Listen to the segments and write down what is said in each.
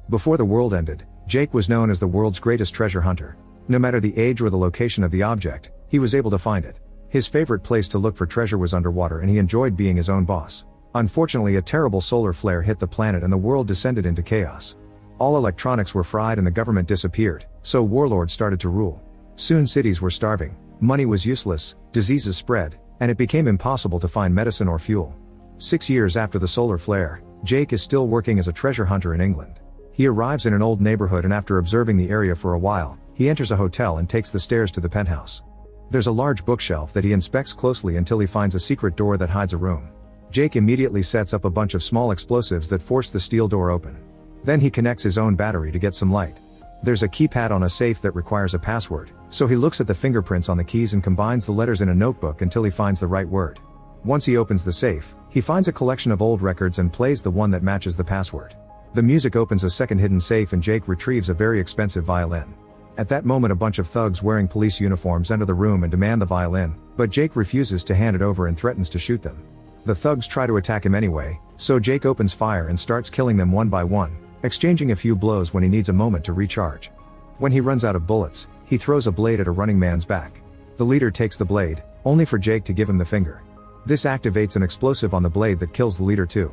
Before the world ended, Jake was known as the world's greatest treasure hunter. No matter the age or the location of the object, he was able to find it. His favorite place to look for treasure was underwater, and he enjoyed being his own boss. Unfortunately, a terrible solar flare hit the planet and the world descended into chaos. All electronics were fried and the government disappeared, so warlords started to rule. Soon cities were starving, money was useless, diseases spread, and it became impossible to find medicine or fuel. 6 years after the solar flare, Jake is still working as a treasure hunter in England. He arrives in an old neighborhood, and after observing the area for a while, he enters a hotel and takes the stairs to the penthouse. There's a large bookshelf that he inspects closely until he finds a secret door that hides a room. Jake immediately sets up a bunch of small explosives that force the steel door open. Then he connects his own battery to get some light. There's a keypad on a safe that requires a password, so he looks at the fingerprints on the keys and combines the letters in a notebook until he finds the right word. Once he opens the safe, he finds a collection of old records and plays the one that matches the password. The music opens a second hidden safe and Jake retrieves a very expensive violin. At that moment, a bunch of thugs wearing police uniforms enter the room and demand the violin, but Jake refuses to hand it over and threatens to shoot them. The thugs try to attack him anyway, so Jake opens fire and starts killing them one by one, exchanging a few blows when he needs a moment to recharge. When he runs out of bullets, he throws a blade at a running man's back. The leader takes the blade, only for Jake to give him the finger. This activates an explosive on the blade that kills the leader too.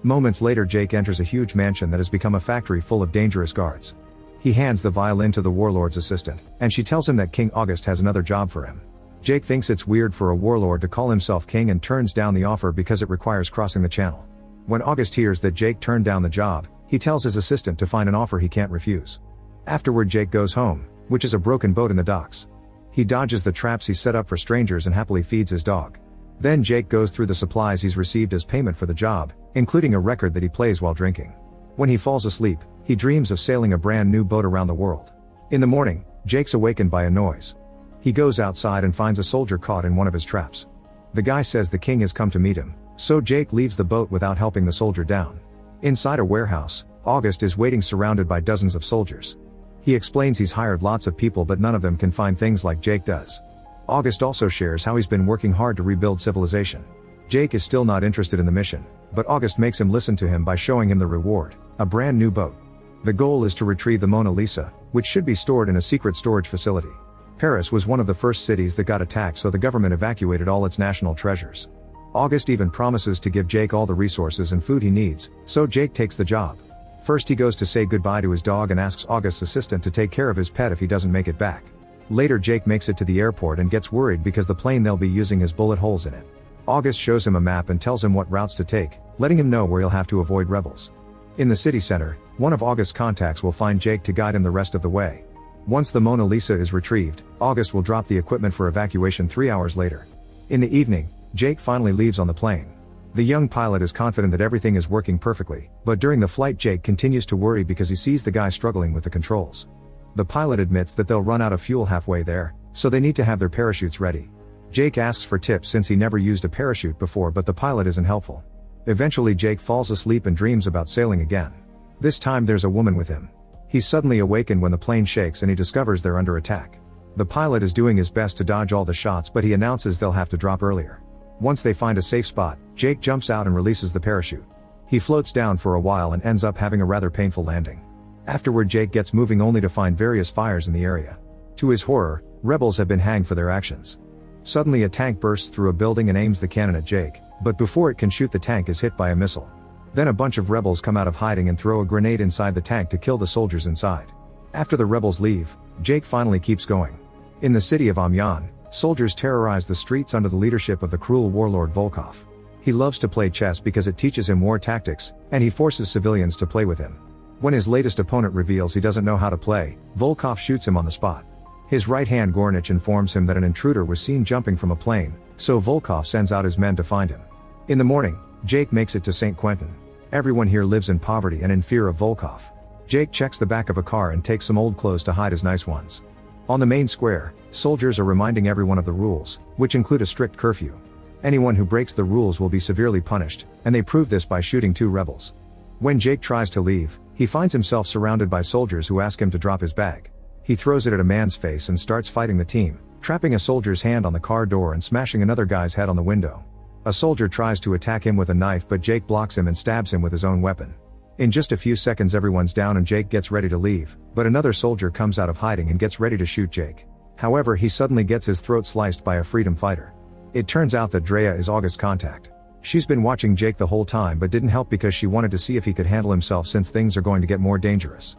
Moments later, Jake enters a huge mansion that has become a factory full of dangerous guards. He hands the violin to the warlord's assistant, and she tells him that King August has another job for him. Jake thinks it's weird for a warlord to call himself king and turns down the offer because it requires crossing the channel. When August hears that Jake turned down the job, he tells his assistant to find an offer he can't refuse. Afterward, Jake goes home, which is a broken boat in the docks. He dodges the traps he set up for strangers and happily feeds his dog. Then Jake goes through the supplies he's received as payment for the job, including a record that he plays while drinking. When he falls asleep, he dreams of sailing a brand new boat around the world. In the morning, Jake's awakened by a noise. He goes outside and finds a soldier caught in one of his traps. The guy says the king has come to meet him, so Jake leaves the boat without helping the soldier down. Inside a warehouse, August is waiting surrounded by dozens of soldiers. He explains he's hired lots of people but none of them can find things like Jake does. August also shares how he's been working hard to rebuild civilization. Jake is still not interested in the mission, but August makes him listen to him by showing him the reward, a brand new boat. The goal is to retrieve the Mona Lisa, which should be stored in a secret storage facility. Paris was one of the first cities that got attacked, so the government evacuated all its national treasures. August even promises to give Jake all the resources and food he needs, so Jake takes the job. First he goes to say goodbye to his dog and asks August's assistant to take care of his pet if he doesn't make it back. Later Jake makes it to the airport and gets worried because the plane they'll be using has bullet holes in it. August shows him a map and tells him what routes to take, letting him know where he'll have to avoid rebels. In the city center, one of August's contacts will find Jake to guide him the rest of the way. Once the Mona Lisa is retrieved, August will drop the equipment for evacuation 3 hours later. In the evening, Jake finally leaves on the plane. The young pilot is confident that everything is working perfectly, but during the flight Jake continues to worry because he sees the guy struggling with the controls. The pilot admits that they'll run out of fuel halfway there, so they need to have their parachutes ready. Jake asks for tips since he never used a parachute before, but the pilot isn't helpful. Eventually Jake falls asleep and dreams about sailing again. This time there's a woman with him. He's suddenly awakened when the plane shakes and he discovers they're under attack. The pilot is doing his best to dodge all the shots, but he announces they'll have to drop earlier. Once they find a safe spot, Jake jumps out and releases the parachute. He floats down for a while and ends up having a rather painful landing. Afterward Jake gets moving only to find various fires in the area. To his horror, rebels have been hanged for their actions. Suddenly a tank bursts through a building and aims the cannon at Jake, but before it can shoot the tank is hit by a missile. Then a bunch of rebels come out of hiding and throw a grenade inside the tank to kill the soldiers inside. After the rebels leave, Jake finally keeps going. In the city of Amiens, soldiers terrorize the streets under the leadership of the cruel warlord Volkov. He loves to play chess because it teaches him war tactics, and he forces civilians to play with him. When his latest opponent reveals he doesn't know how to play, Volkov shoots him on the spot. His right hand Gornich informs him that an intruder was seen jumping from a plane, so Volkov sends out his men to find him. In the morning, Jake makes it to St. Quentin. Everyone here lives in poverty and in fear of Volkov. Jake checks the back of a car and takes some old clothes to hide his nice ones. On the main square, soldiers are reminding everyone of the rules, which include a strict curfew. Anyone who breaks the rules will be severely punished, and they prove this by shooting 2 rebels. When Jake tries to leave, he finds himself surrounded by soldiers who ask him to drop his bag. He throws it at a man's face and starts fighting the team, trapping a soldier's hand on the car door and smashing another guy's head on the window. A soldier tries to attack him with a knife, but Jake blocks him and stabs him with his own weapon. In just a few seconds everyone's down and Jake gets ready to leave, but another soldier comes out of hiding and gets ready to shoot Jake. However, he suddenly gets his throat sliced by a freedom fighter. It turns out that Drea is August's contact. She's been watching Jake the whole time but didn't help because she wanted to see if he could handle himself since things are going to get more dangerous.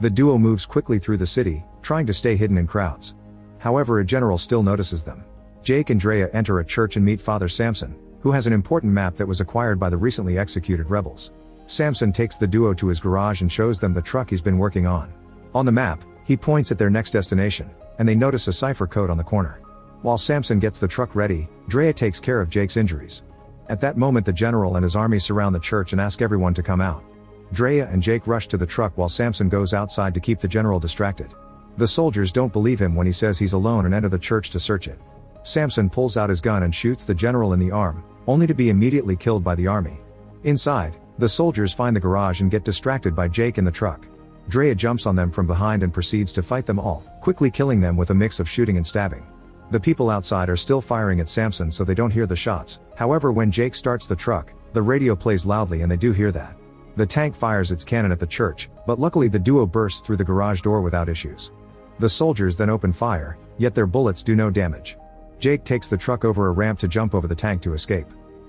The duo moves quickly through the city, trying to stay hidden in crowds. However, a general still notices them. Jake and Drea enter a church and meet Father Samson, who has an important map that was acquired by the recently executed rebels. Samson takes the duo to his garage and shows them the truck he's been working on. On the map, he points at their next destination, and they notice a cipher code on the corner. While Samson gets the truck ready, Drea takes care of Jake's injuries. At that moment the general and his army surround the church and ask everyone to come out. Drea and Jake rush to the truck while Samson goes outside to keep the general distracted. The soldiers don't believe him when he says he's alone and enter the church to search it. Samson pulls out his gun and shoots the general in the arm, only to be immediately killed by the army. Inside, the soldiers find the garage and get distracted by Jake in the truck. Drea jumps on them from behind and proceeds to fight them all, quickly killing them with a mix of shooting and stabbing. The people outside are still firing at Samson so they don't hear the shots. However, when Jake starts the truck, the radio plays loudly and they do hear that. The tank fires its cannon at the church, but luckily the duo bursts through the garage door without issues. The soldiers then open fire, yet their bullets do no damage. Jake takes the truck over a ramp to jump over the tank to escape.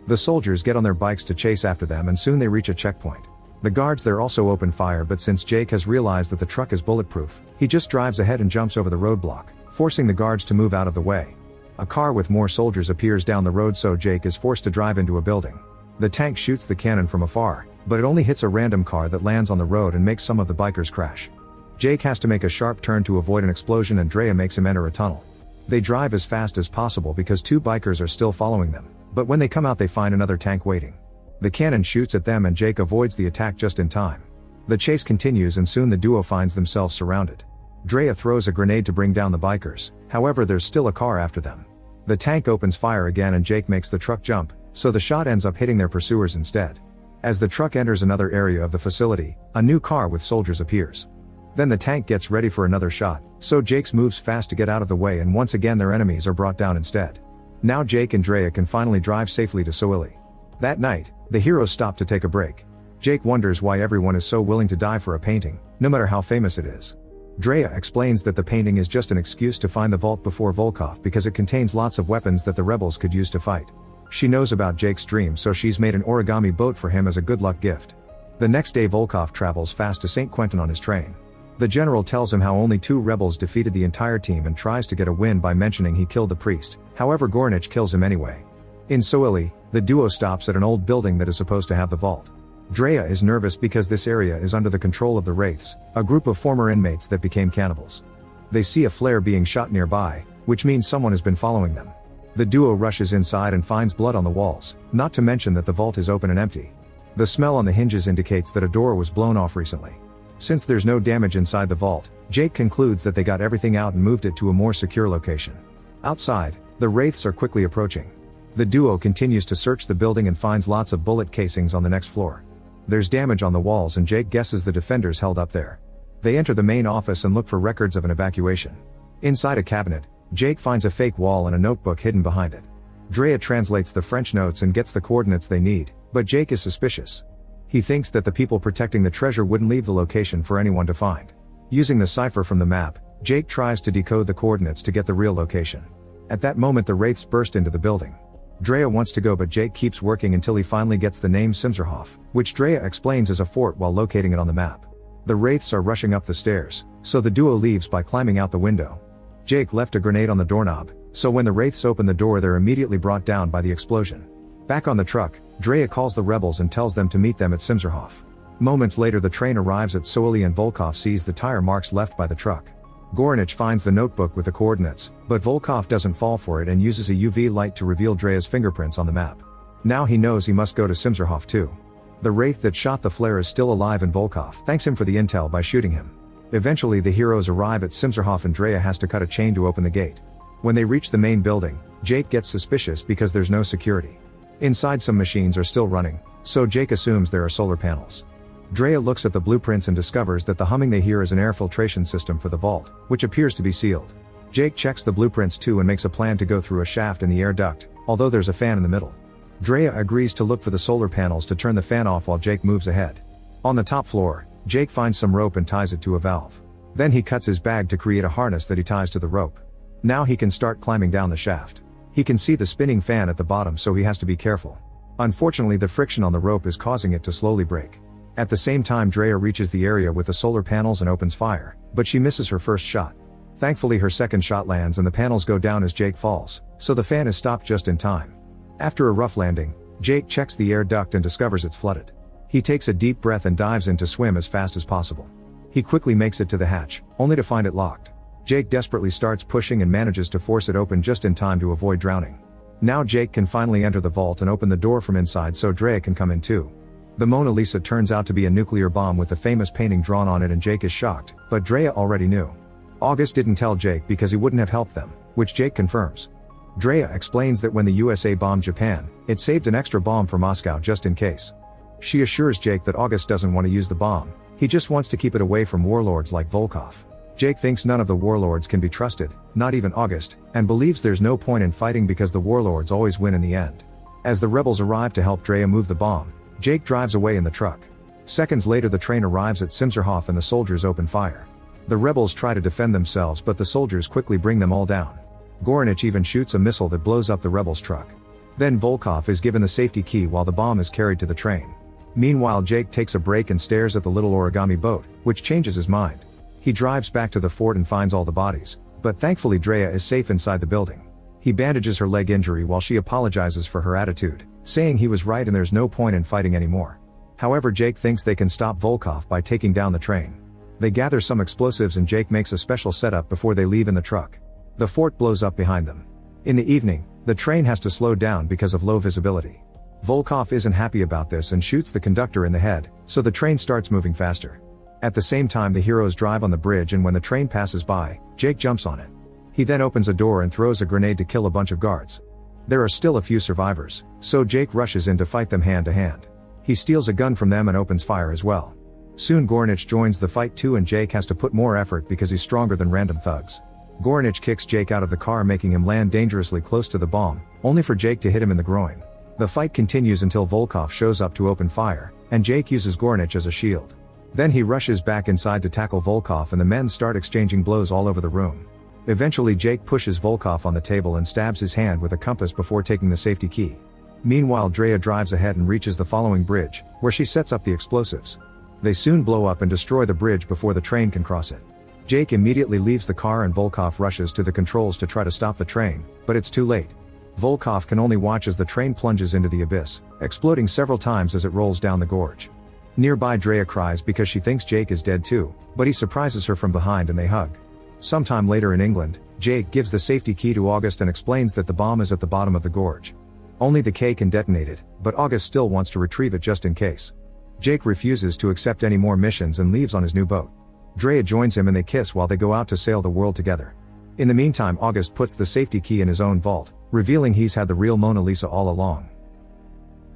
The soldiers get on their bikes to chase after them and soon they reach a checkpoint. The guards there also open fire, but since Jake has realized that the truck is bulletproof, he just drives ahead and jumps over the roadblock, forcing the guards to move out of the way. A car with more soldiers appears down the road so Jake is forced to drive into a building. The tank shoots the cannon from afar, but it only hits a random car that lands on the road and makes some of the bikers crash. Jake has to make a sharp turn to avoid an explosion and Drea makes him enter a tunnel. They drive as fast as possible because two bikers are still following them, but when they come out they find another tank waiting. The cannon shoots at them and Jake avoids the attack just in time. The chase continues and soon the duo finds themselves surrounded. Drea throws a grenade to bring down the bikers, however there's still a car after them. The tank opens fire again and Jake makes the truck jump, so the shot ends up hitting their pursuers instead. As the truck enters another area of the facility, a new car with soldiers appears. Then the tank gets ready for another shot, so Jake moves fast to get out of the way and once again their enemies are brought down instead. Now Jake and Drea can finally drive safely to Soili. That night, the heroes stop to take a break. Jake wonders why everyone is so willing to die for a painting, no matter how famous it is. Drea explains that the painting is just an excuse to find the vault before Volkov because it contains lots of weapons that the rebels could use to fight. She knows about Jake's dream so she's made an origami boat for him as a good luck gift. The next day Volkov travels fast to St. Quentin on his train. The general tells him how only 2 rebels defeated the entire team and tries to get a win by mentioning he killed the priest, however Gornich kills him anyway. In Soili, the duo stops at an old building that is supposed to have the vault. Drea is nervous because this area is under the control of the Wraiths, a group of former inmates that became cannibals. They see a flare being shot nearby, which means someone has been following them. The duo rushes inside and finds blood on the walls, not to mention that the vault is open and empty. The smell on the hinges indicates that a door was blown off recently. Since there's no damage inside the vault, Jake concludes that they got everything out and moved it to a more secure location. Outside, the Wraiths are quickly approaching. The duo continues to search the building and finds lots of bullet casings on the next floor. There's damage on the walls and Jake guesses the defenders held up there. They enter the main office and look for records of an evacuation. Inside a cabinet, Jake finds a fake wall and a notebook hidden behind it. Drea translates the French notes and gets the coordinates they need, but Jake is suspicious. He thinks that the people protecting the treasure wouldn't leave the location for anyone to find. Using the cipher from the map, Jake tries to decode the coordinates to get the real location. At that moment the Wraiths burst into the building. Drea wants to go but Jake keeps working until he finally gets the name Simserhof, which Drea explains is a fort while locating it on the map. The Wraiths are rushing up the stairs, so the duo leaves by climbing out the window. Jake left a grenade on the doorknob, so when the Wraiths open the door they're immediately brought down by the explosion. Back on the truck, Drea calls the rebels and tells them to meet them at Simserhof. Moments later the train arrives at Soili and Volkov sees the tire marks left by the truck. Gornich finds the notebook with the coordinates, but Volkov doesn't fall for it and uses a UV light to reveal Drea's fingerprints on the map. Now he knows he must go to Simserhof too. The Wraith that shot the flare is still alive and Volkov thanks him for the intel by shooting him. Eventually the heroes arrive at Simserhof and Drea has to cut a chain to open the gate. When they reach the main building, Jake gets suspicious because there's no security. Inside some machines are still running, so Jake assumes there are solar panels. Drea looks at the blueprints and discovers that the humming they hear is an air filtration system for the vault, which appears to be sealed. Jake checks the blueprints too and makes a plan to go through a shaft in the air duct, although there's a fan in the middle. Drea agrees to look for the solar panels to turn the fan off while Jake moves ahead. On the top floor, Jake finds some rope and ties it to a valve. Then he cuts his bag to create a harness that he ties to the rope. Now he can start climbing down the shaft. He can see the spinning fan at the bottom, so he has to be careful. Unfortunately, the friction on the rope is causing it to slowly break. At the same time, Drea reaches the area with the solar panels and opens fire, but she misses her first shot. Thankfully, her second shot lands and the panels go down as Jake falls, so the fan is stopped just in time. After a rough landing, Jake checks the air duct and discovers it's flooded. He takes a deep breath and dives in to swim as fast as possible. He quickly makes it to the hatch, only to find it locked. Jake desperately starts pushing and manages to force it open just in time to avoid drowning. Now Jake can finally enter the vault and open the door from inside so Drea can come in too. The Mona Lisa turns out to be a nuclear bomb with the famous painting drawn on it, and Jake is shocked, but Drea already knew. August didn't tell Jake because he wouldn't have helped them, which Jake confirms. Drea explains that when the USA bombed Japan, it saved an extra bomb for Moscow just in case. She assures Jake that August doesn't want to use the bomb, he just wants to keep it away from warlords like Volkov. Jake thinks none of the warlords can be trusted, not even August, and believes there's no point in fighting because the warlords always win in the end. As the rebels arrive to help Drea move the bomb, Jake drives away in the truck. Seconds later, the train arrives at Simserhof and the soldiers open fire. The rebels try to defend themselves, but the soldiers quickly bring them all down. Goranich even shoots a missile that blows up the rebels' truck. Then Volkov is given the safety key while the bomb is carried to the train. Meanwhile, Jake takes a break and stares at the little origami boat, which changes his mind. He drives back to the fort and finds all the bodies, but thankfully Drea is safe inside the building. He bandages her leg injury while she apologizes for her attitude, saying he was right and there's no point in fighting anymore. However, Jake thinks they can stop Volkov by taking down the train. They gather some explosives and Jake makes a special setup before they leave in the truck. The fort blows up behind them. In the evening, the train has to slow down because of low visibility. Volkov isn't happy about this and shoots the conductor in the head, so the train starts moving faster. At the same time, the heroes drive on the bridge, and when the train passes by, Jake jumps on it. He then opens a door and throws a grenade to kill a bunch of guards. There are still a few survivors, so Jake rushes in to fight them hand to hand. He steals a gun from them and opens fire as well. Soon Goranich joins the fight too, and Jake has to put more effort because he's stronger than random thugs. Goranich kicks Jake out of the car, making him land dangerously close to the bomb, only for Jake to hit him in the groin. The fight continues until Volkov shows up to open fire, and Jake uses Goranich as a shield. Then he rushes back inside to tackle Volkov, and the men start exchanging blows all over the room. Eventually Jake pushes Volkov on the table and stabs his hand with a compass before taking the safety key. Meanwhile, Drea drives ahead and reaches the following bridge, where she sets up the explosives. They soon blow up and destroy the bridge before the train can cross it. Jake immediately leaves the car and Volkov rushes to the controls to try to stop the train, but it's too late. Volkov can only watch as the train plunges into the abyss, exploding several times as it rolls down the gorge. Nearby, Drea cries because she thinks Jake is dead too, but he surprises her from behind and they hug. Sometime later in England, Jake gives the safety key to August and explains that the bomb is at the bottom of the gorge. Only the K can detonate it, but August still wants to retrieve it just in case. Jake refuses to accept any more missions and leaves on his new boat. Drea joins him and they kiss while they go out to sail the world together. In the meantime, August puts the safety key in his own vault, revealing he's had the real Mona Lisa all along.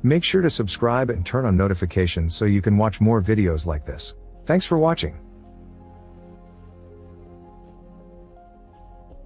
Make sure to subscribe and turn on notifications so you can watch more videos like this. Thanks for watching.